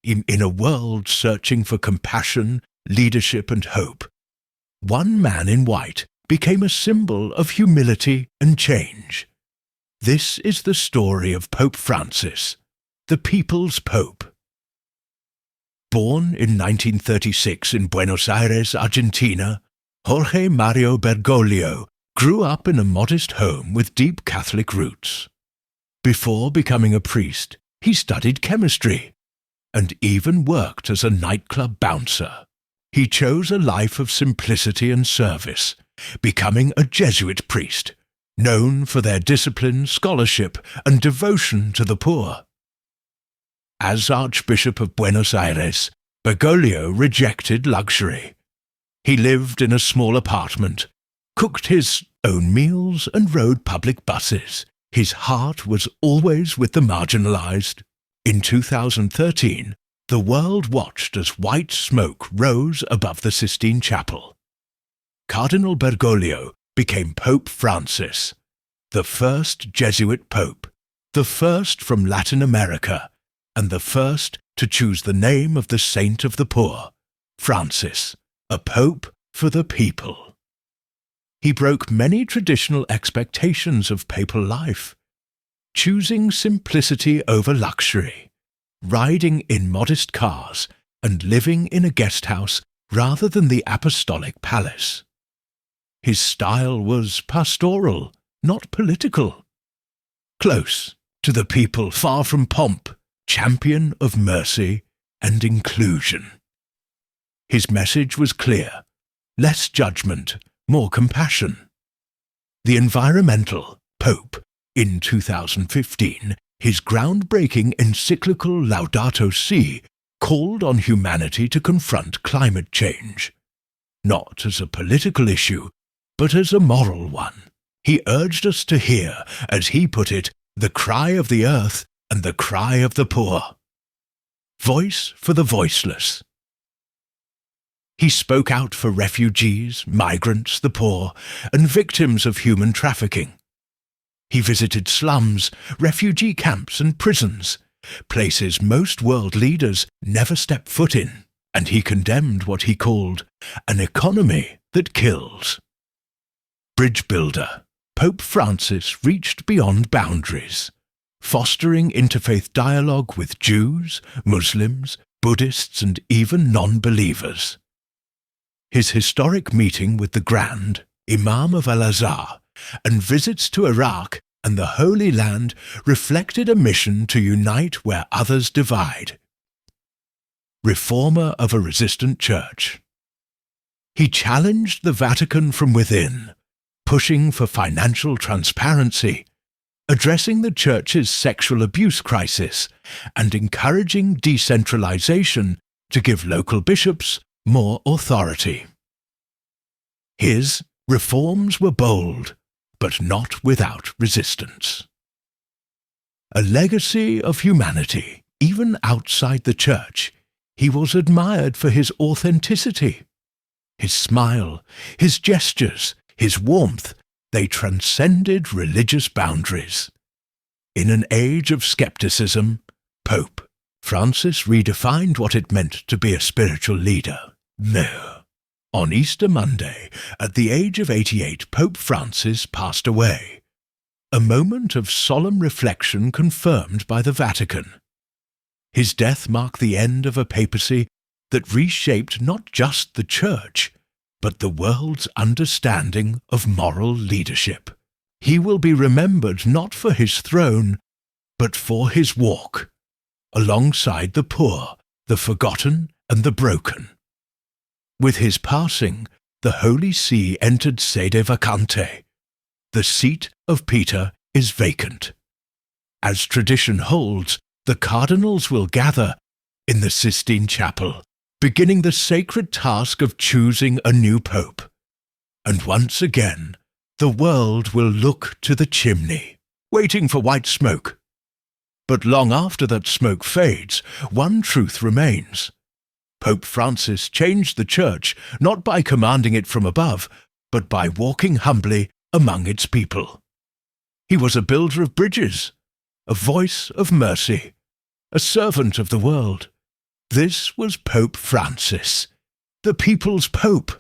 in a world searching for compassion, leadership and hope, one man in white became a symbol of humility and change. This is the story of Pope Francis, the People's Pope. Born in 1936 in Buenos Aires, Argentina, Jorge Mario Bergoglio grew up in a modest home with deep Catholic roots. Before becoming a priest, he studied chemistry and even worked as a nightclub bouncer. He chose a life of simplicity and service, becoming a Jesuit priest, known for their discipline, scholarship, and devotion to the poor. As Archbishop of Buenos Aires, Bergoglio rejected luxury. He lived in a small apartment, cooked his own meals, and rode public buses. His heart was always with the marginalized. In 2013, the world watched as white smoke rose above the Sistine Chapel. Cardinal Bergoglio became Pope Francis, the first Jesuit pope, the first from Latin America, and the first to choose the name of the saint of the poor, Francis, a pope for the people. He broke many traditional expectations of papal life, choosing simplicity over luxury, riding in modest cars, and living in a guest house rather than the apostolic palace. His style was pastoral, not political. Close to the people, far from pomp, champion of mercy and inclusion. His message was clear: less judgment, more compassion. The environmental Pope, in 2015, his groundbreaking encyclical Laudato Si called on humanity to confront climate change, not as a political issue, but as a moral one. He urged us to hear, as he put it, the cry of the earth and the cry of the poor. Voice for the voiceless. He spoke out for refugees, migrants, the poor, and victims of human trafficking. He visited slums, refugee camps and prisons, places most world leaders never step foot in, and he condemned what he called an economy that kills. Bridge builder, Pope Francis reached beyond boundaries, fostering interfaith dialogue with Jews, Muslims, Buddhists, and even non-believers. His historic meeting with the Grand Imam of Al-Azhar and visits to Iraq and the Holy Land reflected a mission to unite where others divide. Reformer of a resistant church. He challenged the Vatican from within, pushing for financial transparency, addressing the Church's sexual abuse crisis, and encouraging decentralization to give local bishops more authority. His reforms were bold, but not without resistance. A legacy of humanity, even outside the Church, he was admired for his authenticity. His smile, his gestures, his warmth, they transcended religious boundaries. In an age of skepticism, Pope Francis redefined what it meant to be a spiritual leader. No. On Easter Monday, at the age of 88, Pope Francis passed away. A moment of solemn reflection confirmed by the Vatican. His death marked the end of a papacy that reshaped not just the Church, but the world's understanding of moral leadership. He will be remembered not for his throne, but for his walk, alongside the poor, the forgotten, and the broken. With his passing, the Holy See entered sede vacante. The seat of Peter is vacant. As tradition holds, the cardinals will gather in the Sistine Chapel, beginning the sacred task of choosing a new pope. And once again, the world will look to the chimney, waiting for white smoke. But long after that smoke fades, one truth remains. Pope Francis changed the Church not by commanding it from above, but by walking humbly among its people. He was a builder of bridges, a voice of mercy, a servant of the world, This was Pope Francis, the people's pope.